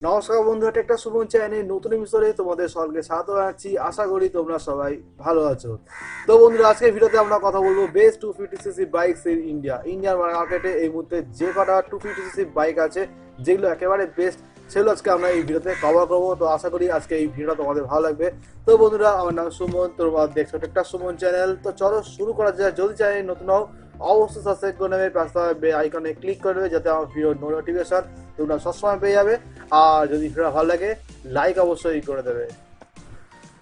নমস্কার বন্ধুরা, একটা শুভন চ্যানেল নতুন এপিসোডে তোমাদের সকলকে স্বাগত জানাচ্ছি। আশা করি তোমরা সবাই ভালো আছো। তো বন্ধুরা, আজকের ভিডিওতে আমরা কথা বলবো best 250cc bikes in Indian মার্কেটে এই মুহূর্তে যে কটা 250cc বাইক আছে যেগুলো একেবারে বেস্ট, সেগুলো আজকে আমরা এই ভিডিওতে কভার করবো। তো আশা করি আজকে এই ভিডিওটা তোমাদের ভালো লাগবে। তো বন্ধুরা, আমার নাম সুমন, তোমরা দেখছো একটা সুমন চ্যানেল। তো চলো শুরু করা যায়। যদি চ্যানেল নতুন হও অবশ্যই সাবস্ক্রাইব করে নেবে, পাশে বে আইকনে ক্লিক করে নেবে যাতে আমার ভিডিও নোটিফিকেশন তোমরা সবসময় পেয়ে যাবে। আর যদি ভিডিও ভালো লাগে লাইক অবশ্যই করে দেবে।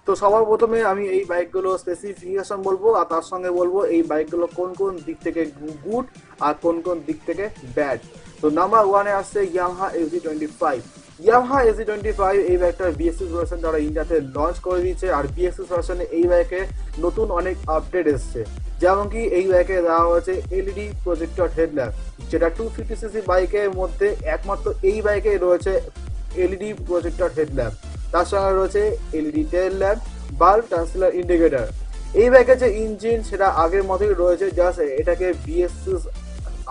তো সবার প্রথমে আমি এই বাইকগুলো স্পেসিফিকেশন বলবো, আর তার সঙ্গে বলবো এই বাইকগুলো কোন কোন দিক থেকে গুড আর কোন কোন দিক থেকে ব্যাড। তো নাম্বার ওয়ানে আসছে ইয়ামাহা FZ25। ইয়ামাহা FZ25 এই বাইকটার বিএসএস ভার্সন তারা ইন্ডিয়াতে লঞ্চ করে দিয়েছে। আর বিএসএস ভার্সনে এই বাইকে নতুন অনেক আপডেট এসছে, যেমন কি এই বাইকে দেওয়া হয়েছে এলইডি প্রজেক্টর হেডল্যাম্প, যেটা 250cc বাইকের মধ্যে একমাত্র এই বাইকে রয়েছে এলইডি প্রজেক্টর হেডল্যাম্প। তার সঙ্গে রয়েছে এলইডি টেল ল্যাম্প, বাল্ব, ট্রান্সলার, ইন্ডিকেটর। এই বাইকের যে ইঞ্জিন সেটা আগের মতোই রয়েছে, জাস্ট এটাকে বিএসএস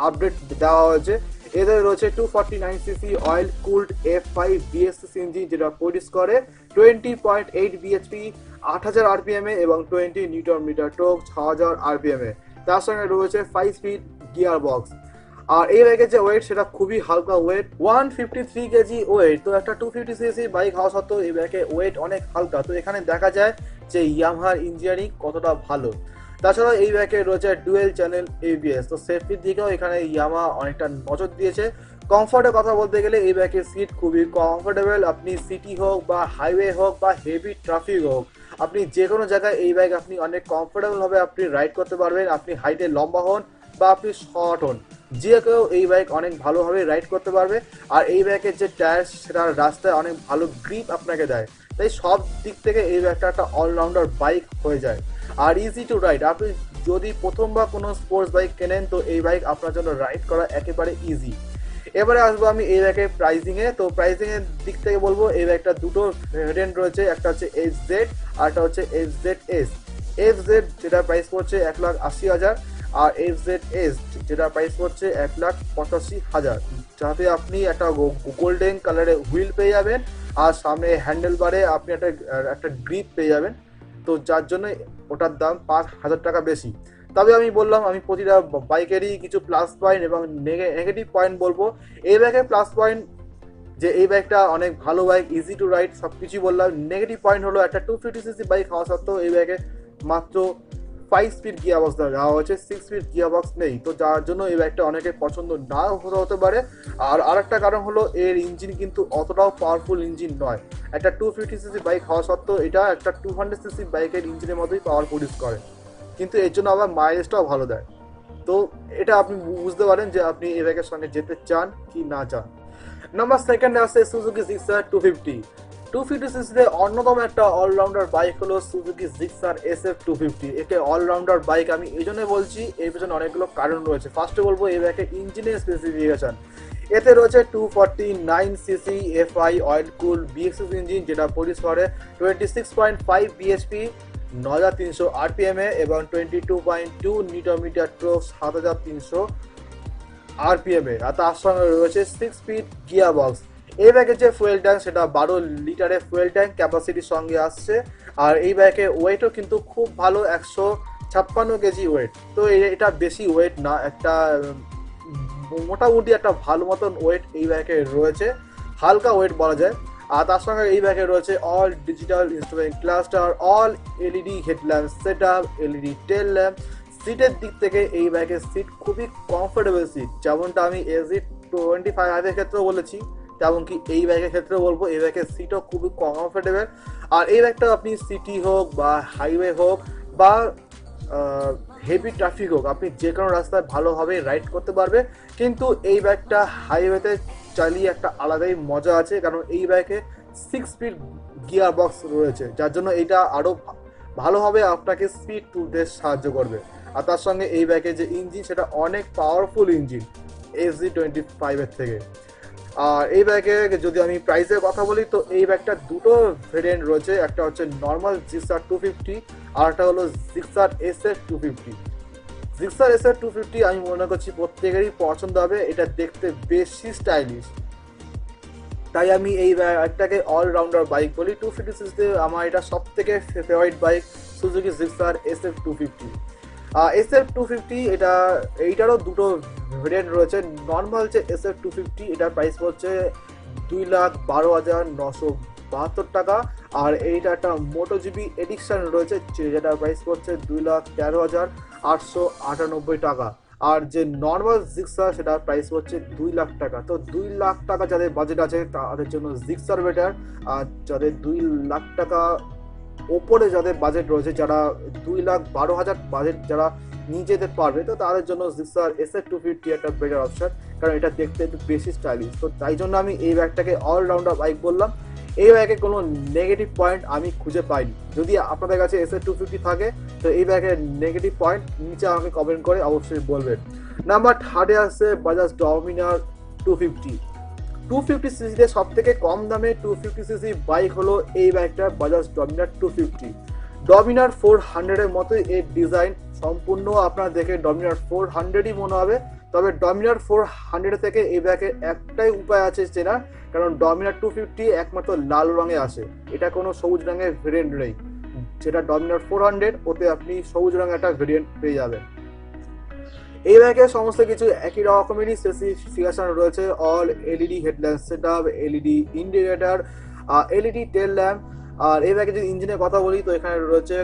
আপডেট দেওয়া হয়েছে। এদের রয়েছে 249cc oil cooled F5 BSS engine, যেটা প্রডিউস করে 20.8 বিএইচপি 8000 আরপিএম এ এবং 20 নিউটন মিটার টোক 6000 আরপিএম এ। তার সঙ্গে রয়েছে 5 স্পিড গিয়ার বক্স। আর এই বাইকের যে ওয়েট সেটা খুবই হালকা ওয়েট, 153 কেজি ওয়েট। তো একটা 250cc বাইক হওয়া সত্ত্বেও এই বাইকের ওয়েট অনেক হালকা। তো এখানে দেখা যায় যে ইয়ামাহার ইঞ্জিনিয়ারিং কতটা ভালো। তাছাড়া এই বাইকে রয়েছে ডুয়েল চ্যানেল এবিএস। তো সেফটির দিকেও এখানে ইয়ামাহা অনেকটা নজর দিয়েছে। কমফোর্টের কথা বলতে গেলে এই বাইকের সিট খুবই কমফোর্টেবল। আপনি সিটি হোক বা হাইওয়ে হোক বা হেভি ট্রাফিক হোক, আপনি যে কোনো জায়গায় এই বাইক আপনি অনেক কমফোর্টেবল ভাবে আপনি রাইড করতে পারবেন। আপনি হাইটে লম্বা হন বা আপনি শর্ট হন, যে কেউ এই বাইক অনেক ভালোভাবে রাইড করতে পারবে। আর এই বাইকের যে টায়ার সেটা রাস্তায় অনেক ভালো গ্রিপ আপনাকে দেয়। তাই সব দিক থেকে এই বাইকটা একটা অলরাউন্ডার বাইক হয়ে যায়। আর ইজি টু রাইড, আপনি যদি প্রথমবার কোনো স্পোর্টস বাইক কেনেন তো এই বাইক আপনার জন্য রাইড করা একেবারে ইজি। এবারে আসবো আমি এই বাইকের প্রাইসিংয়ে। তো প্রাইসিংয়ের দিক থেকে বলবো এই বাইকটা দুটো ভেরিয়েন্ট রয়েছে, একটা হচ্ছে FZ আর একটা হচ্ছে FZS। FZ যেটা প্রাইস পড়ছে 1,80,000 আর FZS যেটা প্রাইস পড়ছে 1,85,000। যাতে আপনি একটা গোল্ডেন কালারের হুইল পেয়ে যাবেন আর সামনে হ্যান্ডেল বারে আপনি একটা একটা গ্রিপ পেয়ে যাবেন। তো যার জন্য ওটার দাম 5,000 টাকা বেশি। তবে আমি বললাম আমি প্রতিটা বাইকেরই কিছু প্লাস পয়েন্ট এবং নেগেটিভ পয়েন্ট বলবো। এই বাইকের প্লাস পয়েন্ট যে এই বাইকটা অনেক ভালো বাইক, ইজি টু রাইড, সব কিছুই বললাম। নেগেটিভ পয়েন্ট হলো একটা 250cc বাইক হওয়া সত্ত্বেও এই বাইকে মাত্র 5 স্পিড গিয়ার বক্স দেওয়া হয়েছে, 6 স্পিড গিয়ার বক্স নেই। তো যার জন্য এই বাইকটা অনেকের পছন্দ নাও হতে পারে। আর আরেকটা কারণ হলো এর ইঞ্জিন কিন্তু অতটাও পাওয়ারফুল ইঞ্জিন নয়। একটা 250cc বাইক হওয়া সত্ত্বেও এটা একটা 200cc বাইকের ইঞ্জিনের মতোই পাওয়ার প্রডিউস করে, কিন্তু এর জন্য আবার মাইলেজটাও ভালো দেয়। তো এটা আপনি বুঝতে পারেন যে আপনি এই বাইকের সঙ্গে যেতে চান কি না চান। নাম্বার সেকেন্ডে আছে সুজুকি জিক্সার 250। 250cc অন্যতম একটা অলরাউন্ডার বাইক হলো সুজুকি জিক্সার SF250। একে অলরাউন্ডার বাইক আমি এই জন্য বলছি, এর পেছনে অনেকগুলো কারণ রয়েছে। ফার্স্টে বলবো এই বাইকের ইঞ্জিনের স্পেসিফিকেশন। এতে রয়েছে 249cc FI oil cool BXS engine, যেটা প্রডিউস করে 26.5 বিএইচপি 9300 আরপিএম এ এবং 22.2 নিউটন মিটার টোক 7300 আরপিএম এ। আর তার সঙ্গে রয়েছে 6 স্পিড গিয়ার বক্স। এই বাইকের যে ফুয়েল ট্যাঙ্ক সেটা 12 লিটারের ফুয়েল ট্যাঙ্ক ক্যাপাসিটির সঙ্গে আসছে। আর এই বাইকের ওয়েটও কিন্তু খুব ভালো, 156 কেজি ওয়েট। তো এটা বেশি ওয়েট না, একটা মোটামুটি একটা ভালো মতন ওয়েট এই বাইকে রয়েছে, হালকা ওয়েট বলা যায়। আর তার সঙ্গে এই বাইকে রয়েছে all digital instrument cluster, all LED headlamp set up, LED tail lamp. সিটের দিক থেকে এই বাইকের সিট খুবই কমফোর্টেবল সিট, যেমনটা আমি FZ25 এর ক্ষেত্রেও বলেছি তেমন কি এই বাইকের ক্ষেত্রেও বলবো এই বাইকের সিটও খুবই কমফোর্টেবল। আর এই বাইকটা আপনি সিটি হোক বা হাইওয়ে হোক বা হেভি ট্রাফিক হোক, আপনি যে কোনো রাস্তায় ভালোভাবে রাইড করতে পারবে। কিন্তু এই বাইকটা হাইওয়েতে চালিয়ে একটা আলাদাই মজা আছে, কারণ এই বাইকে 6 স্পিড গিয়ার বক্স রয়েছে, যার জন্য এটা আরও ভালোভাবে আপনাকে স্পিড তুলতে সাহায্য করবে। আর তার সঙ্গে এই বাইকের যে ইঞ্জিন সেটা অনেক পাওয়ারফুল ইঞ্জিন FZ25 এর থেকে। আর এই বাইকে যদি আমি প্রাইসের কথা বলি তো এই ব্যাগটা দুটো ভেরিয়েন্ট রয়েছে, একটা হচ্ছে নর্মাল জিক্সার 250 আর একটা হলো জিক্সার SF250। জিক্সার SF250 আমি মনে করছি প্রত্যেকেরই পছন্দ হবে, এটা দেখতে বেশি স্টাইলিশ। তাই আমি এই বাইকটাকে অলরাউন্ডার বাইক বলি। 250 আমার এটা সব থেকে favourite bike Suzuki Gixxer SF250। SF250 এইটারও দুটো ভেরিয়েন্ট রয়েছে। নর্মাল যে SF250 এটার প্রাইস পড়ছে 2,12,972 টাকা, আর এইটা একটা মোটোজিবি এডিকশন রয়েছে যেটার প্রাইস পড়ছে 2,13,898 টাকা। আর যে নর্মাল জিক্সার সেটার প্রাইস হচ্ছে 2 লাখ টাকা। তো 2 লাখ টাকা যাদের বাজেট আছে তাদের জন্য জিক্সার বেটার, আর যাদের 2 লাখ টাকা ওপরে যাদের বাজেট রয়েছে, যারা 2,12,000 বাজেট যারা নিয়ে যেতে পারবে, তো তাদের জন্য জিক্সার SF250 একটা বেটার অপশন, কারণ এটা দেখতে একটু বেশি স্টাইলিশ। তো তাই জন্য আমি এই ব্যাগটাকে অলরাউন্ডার বাইক বললাম। এই ব্যাগে কোনো নেগেটিভ পয়েন্ট আমি খুঁজে পাইনি। যদি আপনাদের কাছে SF250 থাকে তো এই ব্যাগের নেগেটিভ পয়েন্ট নিচে আমাকে কমেন্ট করে অবশ্যই বলবেন। নাম্বার থার্ডে আসছে বাজাজ ডমিনার 250। 250 সব থেকে কম দামে 250 বাইক হলো এই বাইকটা, বাজাজ ডমিনার 250। ডমিনার 400 মতোই এর ডিজাইন, সম্পূর্ণ আপনার দেখে ডমিনার 400ই মনে হবে। তবে ডমিনার 400 থেকে এই ব্যাগের একটাই উপায় আছে চেনা, কারণ ডমিনার 250 একমাত্র লাল রঙে আসে, এটা কোনো সবুজ রঙের ভেরিয়েন্ট নেই। যেটা ডমিনার 400 ওতে আপনি সবুজ রঙের একটা ভেরিয়েন্ট পেয়ে যাবেন। এই ব্যাগে সমস্ত কিছু একই রকমেরই স্পেসিফিকেশন রয়েছে। All LED headlamp setup, LED indicator, LED tail lamp. আর এই ব্যাগে যদি ইঞ্জিনের কথা বলি তো এখানে রয়েছে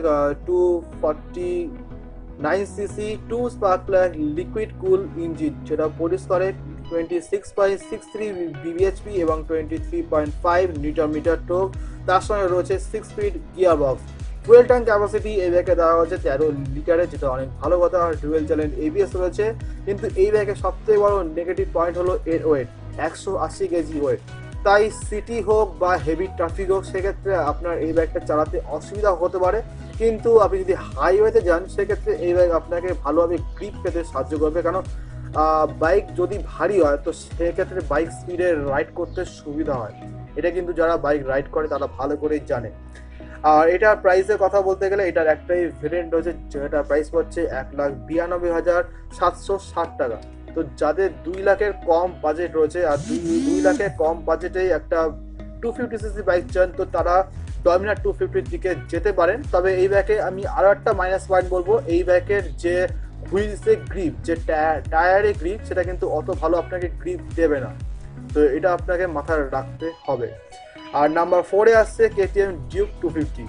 249cc 2 স্পার্ক প্লাগ লিকুইড কুল ইঞ্জিন, যেটা প্রডিউস করে 26.63 বিবিএইচপি এবং 23.5 নিউটন মিটার টোক। তার সঙ্গে রয়েছে 6 speed gear box. Fuel tank capacity এই ব্যাগে দেওয়া হচ্ছে 13 লিটারের, যেটা অনেক ভালো কথা। ডুয়েল চ্যানেল এবিএস রয়েছে। কিন্তু এই ব্যাগের সবথেকে বড় নেগেটিভ পয়েন্ট হলো এর ওয়েট, 180 কেজি ওয়েট। তাই সিটি হোক বা হেভি ট্রাফিক হোক, সেক্ষেত্রে আপনার এই ব্যাগটা চালাতে অসুবিধা হতে পারে। কিন্তু আপনি যদি হাইওয়েতে যান সেক্ষেত্রে এই ব্যাগ আপনাকে ভালোভাবে গ্রিপ পেতে সাহায্য করবে, কারণ বাইক যদি ভারী হয় তো সেক্ষেত্রে বাইক স্পিডে রাইড করতে সুবিধা হয়। এটা কিন্তু যারা বাইক রাইড করে তারা ভালো করেই জানে। আর এটার প্রাইসের কথা বলতে গেলে এটার একটাই ভেরিয়েন্ট রয়েছে, যেটার প্রাইস পড়ছে 1,92,760 টাকা। তো যাদের 2 লাখের কম বাজেট রয়েছে আর 2 লাখের কম বাজেটেই একটা 250cc বাইক চান, তো তারা ডমিনার 250 দিকে যেতে পারেন। তবে এই ব্যাগে আমি আরও একটা মাইনাস পয়েন্ট বলবো, এই ব্যাগের যে হুইলসে গ্রিপ, যে টায়ারে গ্রিপ, সেটা কিন্তু অত ভালো আপনাকে গ্রিপ দেবে না। তো এটা আপনাকে মাথায় রাখতে হবে। আর নাম্বার 4-এ আসছে KTM Duke 250।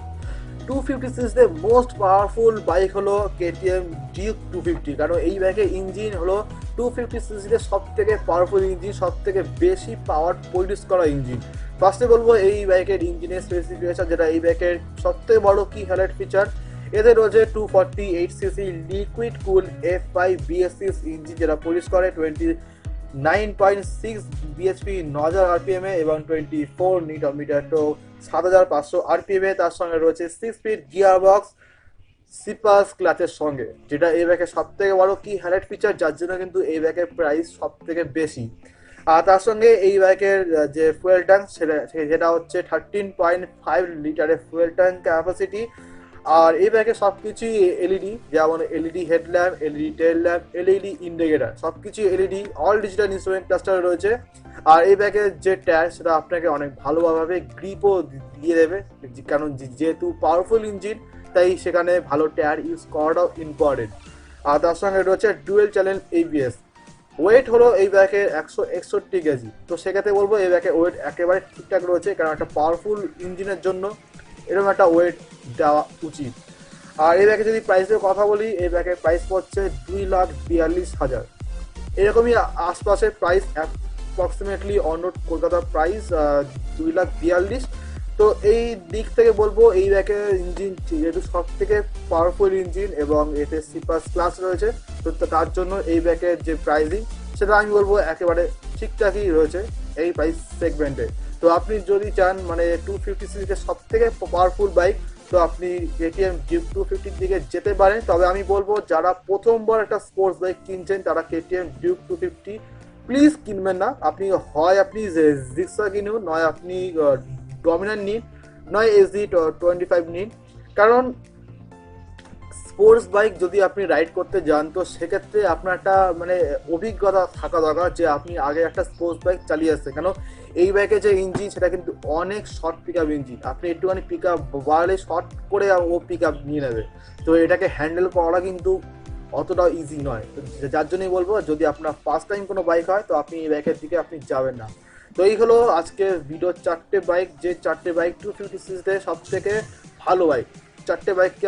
250cc most powerful bike হলো KTM ডিউক 250, কারণ এই বাইকের ইঞ্জিন হলো 250cc সব থেকে পাওয়ারফুল ইঞ্জিন, সব থেকে বেশি পাওয়ার প্রডিউস করা ইঞ্জিন। ফার্স্টে বলবো এই বাইকের ইঞ্জিনের স্পেসিফিকেশন, যেটা এই বাইকের সব থেকে বড় কি হাইলাইট ফিচার, এতে রয়েছে 248cc লিকুইড কুল F5 BS6 ইঞ্জিন, যেটা প্রডিউস করে 9.6 বিএইচপি 9000 আরপিএম এবং 24 নিউটন মিটার টোক 7500 আরপিএম। তার সঙ্গে রয়েছে 6 স্পিড গিয়ার বক্স সিপাস ক্লাচের সঙ্গে, যেটা এই ব্যাগের সব থেকে বড় কি হাইলাইট ফিচার, যার জন্য কিন্তু এই ব্যাগের প্রাইস সব থেকে বেশি। আর তার সঙ্গে এই বাইকের যে ফুয়েল ট্যাঙ্ক সেটা হচ্ছে 13.5 লিটারের ফুয়েল ট্যাঙ্ক ক্যাপাসিটি। আর এই ব্যাগে সবকিছুই এলইডি, যেমন LED headlamp, LED tail lamp, LED indicator, সবকিছু LED, all digital instrument cluster রয়েছে। আর এই ব্যাগের যে টায়ার সেটা আপনাকে অনেক ভালোভাবে গ্রিপও দিয়ে দেবে, কারণ যেহেতু পাওয়ারফুল ইঞ্জিন তাই সেখানে ভালো টায়ার ইউজ করাটাও ইম্পর্টেন্ট। আর তার সঙ্গে রয়েছে ডুয়েল চ্যানেল এবিএস। ওয়েট হলো এই ব্যাগের 161 কেজি। তো সেক্ষেত্রে বলবো এই ব্যাগের ওয়েট একেবারে ঠিকঠাক রয়েছে, কারণ একটা পাওয়ারফুল ইঞ্জিনের জন্য এরকম একটা ওয়েট দেওয়া উচিত। আর এই ব্যাগের যদি প্রাইসের কথা বলি, এই ব্যাগের প্রাইস পড়ছে 2,42,000, এরকমই আশপাশের প্রাইস অ্যাপ্রক্সিমেটলি অন রোড কলকাতার প্রাইস 2,42,000। তো এই দিক থেকে বলবো এই ব্যাগের ইঞ্জিন যেহেতু সব থেকে পাওয়ারফুল ইঞ্জিন এবং এতে সিপাস ক্লাস রয়েছে, তো তার জন্য এই ব্যাগের যে প্রাইসিং সেটা আমি বলবো একেবারে ঠিকঠাকই রয়েছে এই প্রাইস সেগমেন্টে। তো আপনি যদি চান মানে 250cc সব থেকে পাওয়ারফুল বাইক, তো আপনি KTM ডিউক 250 দিকে যেতে পারেন। তবে আমি বলবো যারা প্রথমবার একটা স্পোর্টস বাইক কিনছেন তারা KTM ডিউক 250 প্লিজ কিনবেন না। আপনি হয় আপনি জিক্সার কিনুন, নয় আপনি ডমিনার নিন, নয় SG25 নিন। কারণ স্পোর্টস বাইক যদি আপনি রাইড করতে যান তো সেক্ষেত্রে আপনার একটা মানে অভিজ্ঞতা থাকা দরকার যে আপনি আগে একটা স্পোর্টস বাইক চালিয়ে আসছেন, কেন এই বাইকের যে ইঞ্জিন সেটা কিন্তু অনেক শর্ট পিক আপ ইঞ্জিন, আপনি একটুখানি পিক আপ বাড়ালে শর্ট করে ও পিক আপ নিয়ে নেবে। তো এটাকে হ্যান্ডেল করা কিন্তু অতটাও ইজি নয়। যার জন্যই বলবো যদি আপনার ফার্স্ট টাইম কোনো বাইক হয় তো আপনি এই বাইকের দিকে আপনি যাবেন না। তো এই হলো আজকে ভিডিওর 4টে বাইক, যে 4টে বাইক 250cc সব থেকে ভালো বাইক। 4টে বাইককে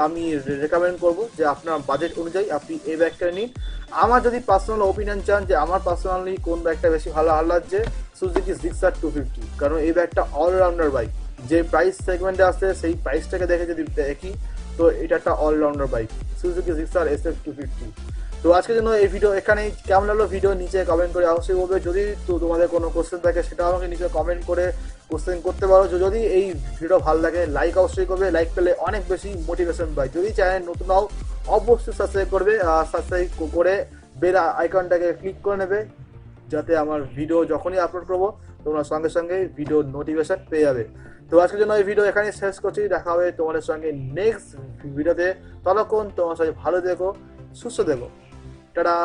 আমি রেকমেন্ড করবো যে আপনার বাজেট অনুযায়ী আপনি এই বাইকটা নিন। আমার যদি পার্সোনাল ওপিনিয়ন চান যে আমার পার্সোনালি কোন বাইকটা বেশি ভালো লাগছে, সুজুকি জিক্সার 250, কারণ এই বাইকটা অলরাউন্ডার বাইক। যে প্রাইস সেগমেন্টে আসছে সেই প্রাইসটাকে দেখে যদি দেখি তো এটা একটা all-rounder bike, Suzuki Gixxer SF 250। তো আজকের জন্য এই ভিডিও এখানেই। কেমন লাগলো ভিডিও নিচে কমেন্ট করে অবশ্যই বলবে। যদি তো তোমাদের কোনো কোশ্চেন থাকে সেটা আমাকে নিচে কমেন্ট করে কোশ্চেন করতে পারো। যদি এই ভিডিও ভালো লাগে লাইক অবশ্যই করবে, লাইক পেলে অনেক বেশি মোটিভেশন পাই। যদি চ্যানেল নতুন হও অবশ্যই সাবস্ক্রাইব করবে, সাবস্ক্রাইব করে বেল আইকনটাকে ক্লিক করে নেবে, যাতে আমার ভিডিও যখনই আপলোড করবো তোমরা সঙ্গে সঙ্গে ভিডিও নোটিফিকেশন পেয়ে যাবে। তো আজকের জন্য এই ভিডিও এখানেই শেষ করছি, দেখা হবে তোমাদের সঙ্গে নেক্সট ভিডিওতে। ততক্ষণ তোমার সাথে ভালো দেখো, সুস্থ দেখো, টাটা।